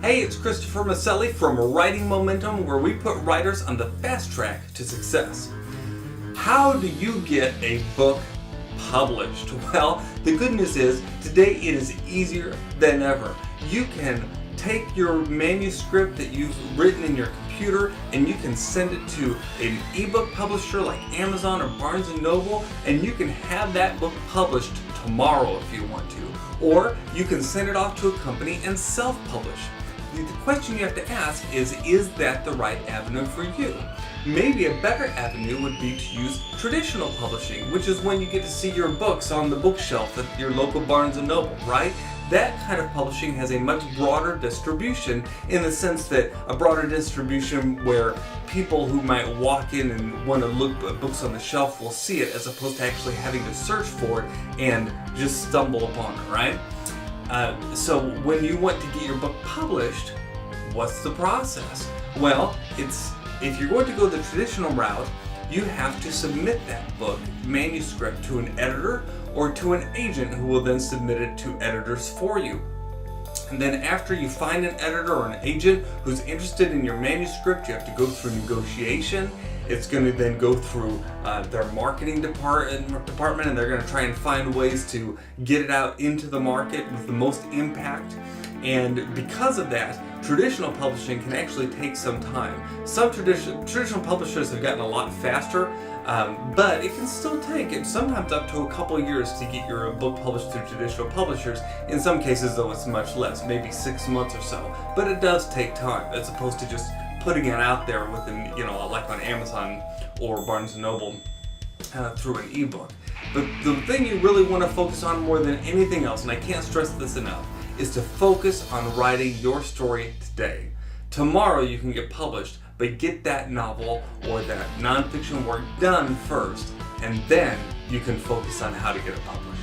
Hey, it's Christopher Maselli from Writing Momentum, where we put writers on the fast track to success. How do you get a book published? Well, the good news is today it is easier than ever. You can take your manuscript that you've written in your computer and you can send it to an ebook publisher like Amazon or Barnes & Noble, and you can have that book published tomorrow if you want to. Or you can send it off to a company and self-publish. The question you have to ask is that the right avenue for you? Maybe a better avenue would be to use traditional publishing, which is when you get to see your books on the bookshelf at your local Barnes & Noble, right? That kind of publishing has a much broader distribution, in the sense that a broader distribution where people who might walk in and want to look at books on the shelf will see it, as opposed to actually having to search for it and just stumble upon it, right? So when you want to get your book published, what's the process? Well, if you're going to go the traditional route, you have to submit that book manuscript to an editor or to an agent who will then submit it to editors for you. And then after you find an editor or an agent who's interested in your manuscript, you have to go through negotiation. It's going to then go through their marketing department, and they're going to try and find ways to get it out into the market with the most impact. And because of that, traditional publishing can actually take some time. Some traditional publishers have gotten a lot faster, but it can still take sometimes up to a couple of years to get your book published through traditional publishers. In some cases, though, it's much less, maybe 6 months or so. But it does take time, as opposed to just putting it out there within, like on Amazon or Barnes & Noble through an ebook. But the thing you really want to focus on more than anything else, and I can't stress this enough, is to focus on writing your story today. Tomorrow you can get published, but get that novel or that nonfiction work done first, and then you can focus on how to get it published.